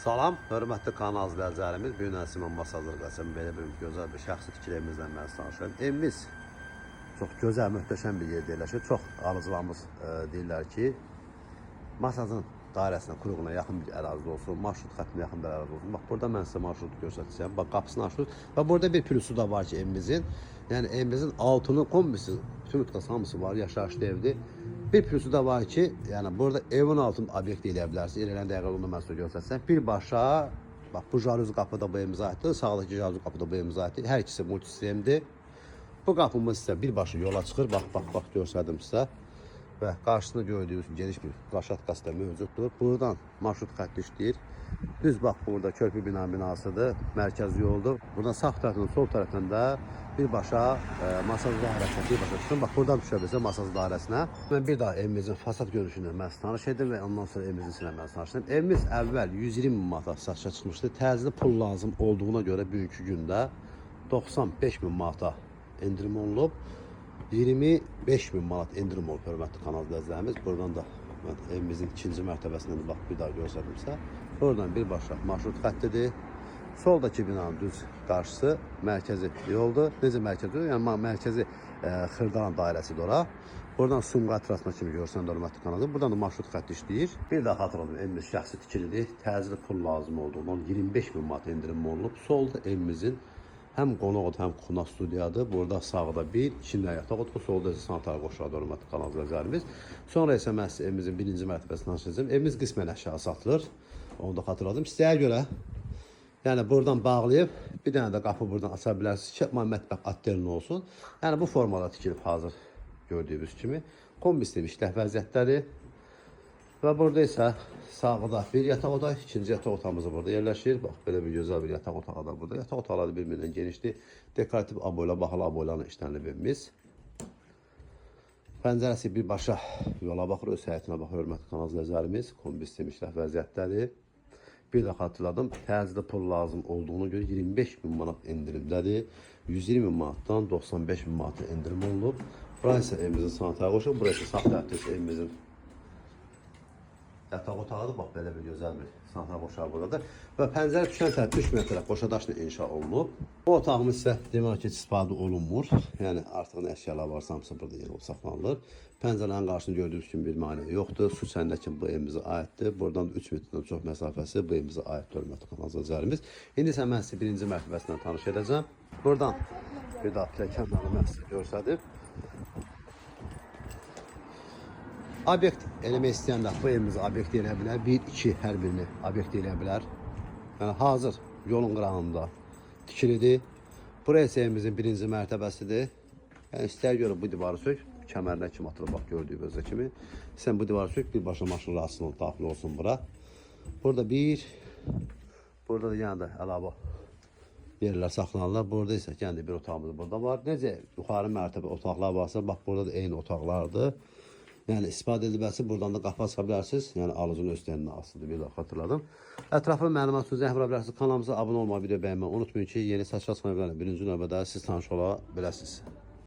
Salam, hörmətli kanal izləyicilərimiz. Bu gün Simon Masazırqasım belə bir gözəl bir şəxsi tikiliyimizlə mən danışıram. Evimiz çox gözəl, möhtəşəm bir yerdə yerləşir. Çox alıcılarımız deyirlər ki, Masazın dairəsinə, kuruğuna yaxın bir ərazi olsun, marşrut xəttinə yaxın bir ərazi olsun. Bax, burada mən sizə marşrutu göstərəcəm. Bax, qapısını açırıq və burada bir pürüsü da var ki, evimizin. Yəni, evimizin altını kombisi, bütün tıqası hamısı var, yaşayışlı evdir. Bir pürüsü de var ki, yani burada evin altında obyekt eləyə bilərsiniz. İlerleyen dəqiqədə onu mən sizə göstərsəm. Birbaşa, bax, bu jaluzi qapı da bu evimizə aiddir. Sağdakı jaluzi qapı da bu evimizə aiddir. Hər ikisi multisistemdir. Bu qapımız sizə birbaşa yola çıxır. Bax, göstərdim sizə. Və qarşısında gördüyünüz geniş bir plaşatkası da mövcuddur. Buradan marşrut xətti işləyir. Düz bax, burada körpü binasıdır. Mərkəzi yoldur. Buradan sağ tərəfinin sol tərəfində birbaşa Masaz dairəsinə birbaşa çıxın. Bax, buradan düşə bilsə Masaz dairəsinə. Mən bir daha evimizin fasad görünüşünü mən tanış edim və ondan sonra evimizin sinə mən tanış edim. Evimiz əvvəl 120 manata satışa çıxmışdı. Təcili pul lazım olduğuna görə bugünkü gündə 95 min manata endirim olunub. 25 min manat endirim olub, hörmətli kanal izləyicilərimiz. Buradan da evimizin ikinci mərtəbəsindən bax, bir daha göstərdimsə. Buradan birbaşa marşrut xəttidir. Soldakı binanın düz qarşısı mərkəzi yoldur. Necə mərkəzi yol? Yəni mərkəzi Xırdalan dairəsidir ora. Buradan Sumqa ətrafına kimi görsən də hörmətli kanalda. Buradan da marşrut xətti işləyir. Bir daha xatırladım, evimiz şəxsi tikilidir. Təcili pul lazım olduğundan 25 min manat endirim olunub. Solda evimizin həm qonaq odu, həm qonaq studiyadır. Burada sağda bir, içində yataq otuq, solda isə sanitar qoşuladır, hörmətli kanal izləyicilərimiz. Sonra isə mən evimizin birinci mərtəbəsindən açacağım. Evimiz qismən əşya satılır. Onu da xatırladım. İstəyə görə, yəni buradan bağlayıb, bir dənə də qapı buradan aça bilərsiniz ki, mətbəx atdelin olsun. Yəni bu formada tikilib hazır gördüyünüz kimi. Kombisli işləh vəziyyətləri. Və burada isə sağda bir yataq otağı, ikinci yataq otağımız burada yerləşir. Bax, belə bir gözəl bir yataq otağı da burada. Yataq otaqları bir-birindən genişdir. Dekorativ aboyla, baxılı aboylarla işlənilib evimiz. Pəncərəsi birbaşa yola baxır, öz həyətinə baxır, hörmətli kanal izləyicilərimiz. Kombisli işləh vəziyyətləri. Bir də xatırladım, təcili pul lazım olduğuna görə 25 min manat endirimdədir. 120 min manatdan 95 min manata endirim olunub. Burası isə evimizin sanitar qoşulub. Burası sağ tərəfdə evimizin yataq otağıdır. Bax, belə bir gözəl bir sanitar qoşağı buradadır. Və pəncərə düşən tərəf, düşməyən tərəf qoşadaşla inşa olunub. Bu otağımız isə demək ki, istifadə olunmur. Yəni artıq nə əşyalar varsa hamısı burada yer olub saxlanılır. Pəncərənin qarşısında gördüyünüz kimi bir maneə yoxdur. Su səndə kimi bu evimizə aiddir. Buradan 3 metrdən çox məsafəsi bu evimizə aiddir, hörmətli kanal izləyicilərimiz. İndi isə mən sizi birinci mərtəbəsindən tanış edəcəm. Buradan bir daha pilləkənləri mən sizə göstərdim. Obyekt eləmək istəyənlər bu evimizi obyekt eləyə bilər. 1-2 hər birini obyekt eləyə bilər. Yəni hazır yolun qırağında tikilidir. Buraya isə evimizin birinci mərtəbəsidir. Yəni istəyə görə bu divarı sök, kəmərinə kimi atılıb, bax, gördüyünüz kimi. Sən bu divarı sök, birbaşa maşın rastına daxil olsun bura. Burada burada da yəni də əlavə yerlər saxlanırlar. Burada isə kəndi bir otağımız burada var. Necə yuxarı mərtəbə otaqlar varsa, bax, burada da eyni otaqlardır. Yəni istifadə edilməsi, buradan da qapı aça bilərsiniz. Yəni alıcının öz dəninə asılıdır, bir daha xatırladım. Ətraflı məlumat üçün zəng vura bilərsiniz. Kanalımıza abunə olmağı, video bəyənməyi unutmayın ki, yeni saçlar çıxana birinci növbədə siz tanış ola biləsiniz.